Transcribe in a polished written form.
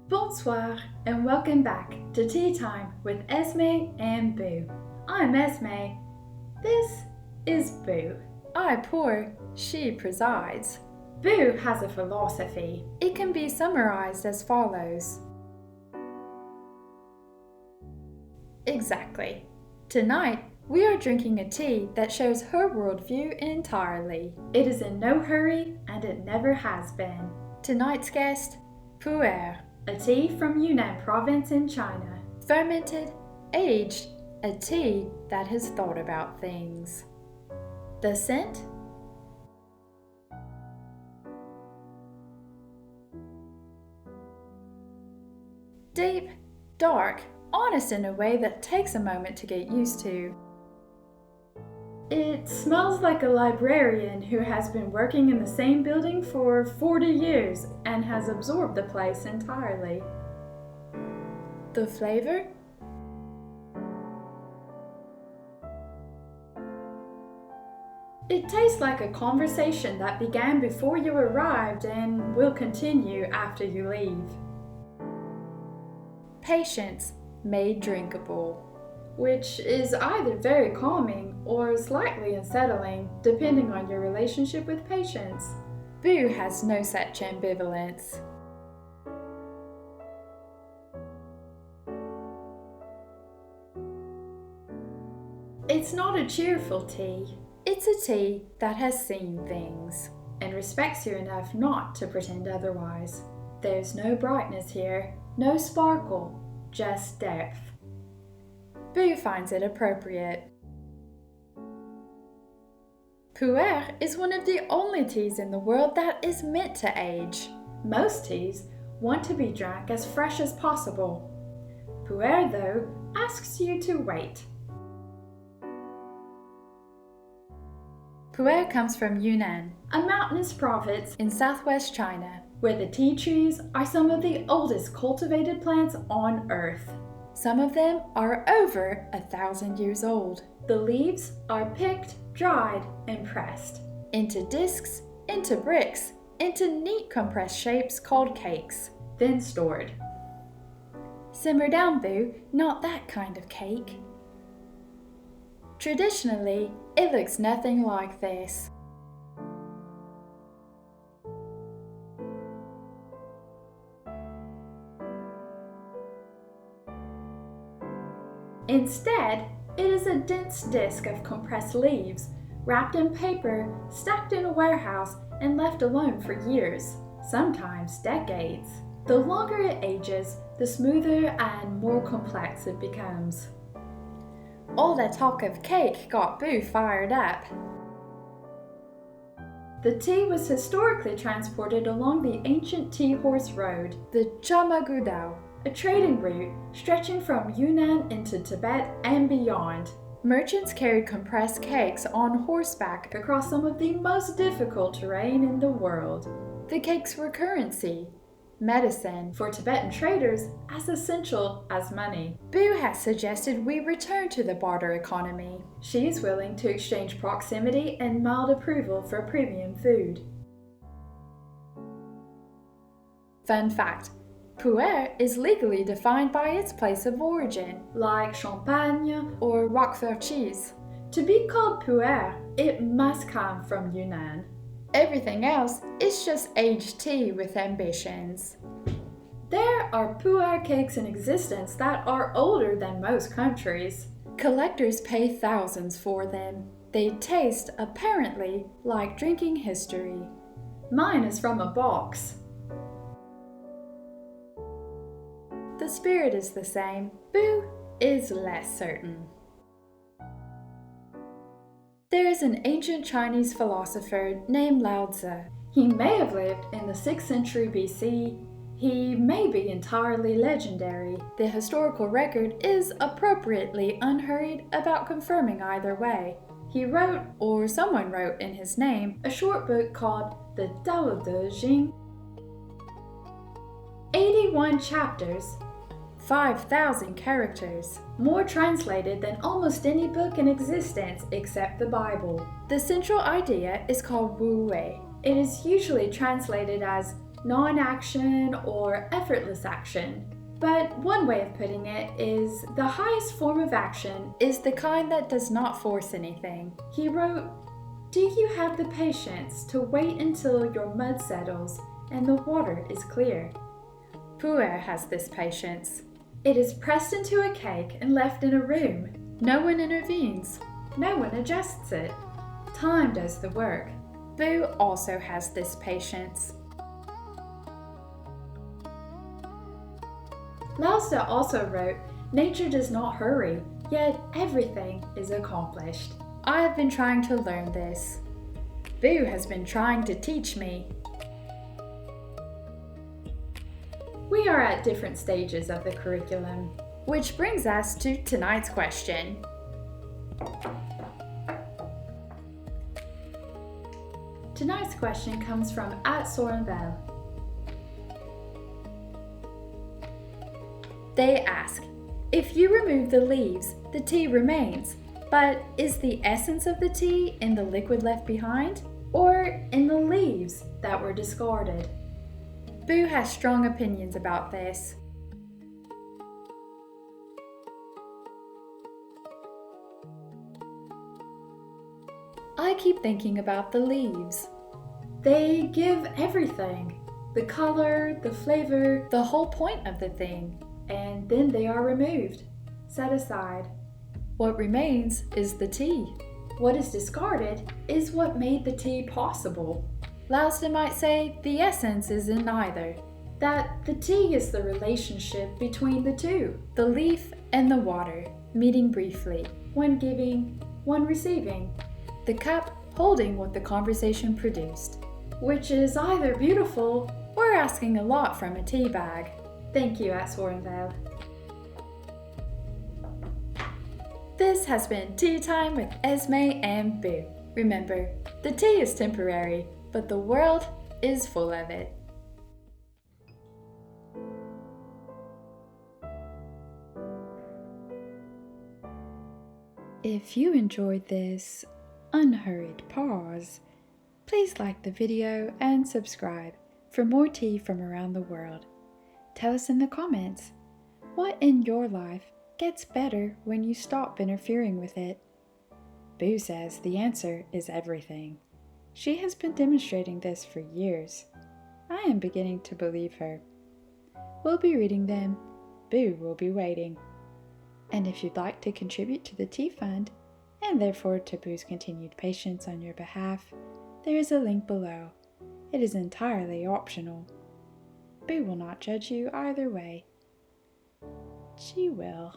Bonsoir and welcome back to Tea Time with Esme and Boo. I'm Esme. This is Boo. I, Puer, she presides. Boo has a philosophy. It can be summarized as follows. Exactly. Tonight, we are drinking a tea that shows her worldview entirely. It is in no hurry and it never has been. Tonight's guest, Puer. A tea from Yunnan province in China. Fermented, aged, a tea that has thought about things. The scent? Deep, dark, honest in a way that takes a moment to get used to. It smells like a librarian who has been working in the same building for 40 years and has absorbed the place entirely. The flavor? It tastes like a conversation that began before you arrived and will continue after you leave. Patience made drinkable. Which is either very calming or slightly unsettling, depending on your relationship with patience. Boo has no such ambivalence. It's not a cheerful tea. It's a tea that has seen things. And respects you enough not to pretend otherwise. There's no brightness here, no sparkle, just depth. Boo finds it appropriate. Puer is one of the only teas in the world that is meant to age. Most teas want to be drank as fresh as possible. Puer, though, asks you to wait. Puer comes from Yunnan, a mountainous province in southwest China, where the tea trees are some of the oldest cultivated plants on Earth. Some of them are over 1,000 years old. The leaves are picked, dried, and pressed. Into discs, into bricks, into neat compressed shapes called cakes. Then stored. Simmer down, Boo, not that kind of cake. Traditionally, it looks nothing like this. Instead, it is a dense disc of compressed leaves, wrapped in paper, stacked in a warehouse, and left alone for years, sometimes decades. The longer it ages, the smoother and more complex it becomes. All that talk of cake got Boo fired up. The tea was historically transported along the ancient tea horse road, the Chamagudao, a trading route stretching from Yunnan into Tibet and beyond. Merchants carried compressed cakes on horseback across some of the most difficult terrain in the world. The cakes were currency, medicine, for Tibetan traders as essential as money. Boo has suggested we return to the barter economy. She is willing to exchange proximity and mild approval for premium food. Fun fact. Puer is legally defined by its place of origin, like Champagne or Roquefort cheese. To be called Puer, it must come from Yunnan. Everything else is just aged tea with ambitions. There are Puer cakes in existence that are older than most countries. Collectors pay thousands for them. They taste, apparently, like drinking history. Mine is from a box. The spirit is the same. Boo is less certain. There is an ancient Chinese philosopher named Laozi. He may have lived in the 6th century BC. He may be entirely legendary. The historical record is appropriately unhurried about confirming either way. He wrote, or someone wrote in his name, a short book called the Dao De Jing. 81 chapters, 5,000 characters, more translated than almost any book in existence except the Bible. The central idea is called Wu Wei. It is usually translated as non-action or effortless action. But one way of putting it is the highest form of action is the kind that does not force anything. He wrote, "Do you have the patience to wait until your mud settles and the water is clear?" Puer has this patience. It is pressed into a cake and left in a room. No one intervenes. No one adjusts it. Time does the work. Boo also has this patience. Laozi also wrote, "Nature does not hurry, yet everything is accomplished." I have been trying to learn this. Boo has been trying to teach me. We are at different stages of the curriculum. Which brings us to tonight's question. Tonight's question comes from @Sorenbell. They ask, if you remove the leaves, the tea remains, but is the essence of the tea in the liquid left behind, or in the leaves that were discarded? Boo has strong opinions about this. I keep thinking about the leaves. They give everything. The color, the flavor, the whole point of the thing. And then they are removed, set aside. What remains is the tea. What is discarded is what made the tea possible. Laozi might say the essence is in either. That the tea is the relationship between the two. The leaf and the water, meeting briefly. One giving, one receiving. The cup holding what the conversation produced. Which is either beautiful or asking a lot from a tea bag. Thank you, @Sorenbell. This has been Tea Time with Esme and Boo. Remember, the tea is temporary, but the world is full of it. If you enjoyed this unhurried pause, please like the video and subscribe for more tea from around the world. Tell us in the comments, what in your life gets better when you stop interfering with it? Boo says the answer is everything. She has been demonstrating this for years. I am beginning to believe her. We'll be reading them. Boo will be waiting. And if you'd like to contribute to the Tea Fund, and therefore to Boo's continued patience on your behalf, there is a link below. It is entirely optional. Boo will not judge you either way. She will.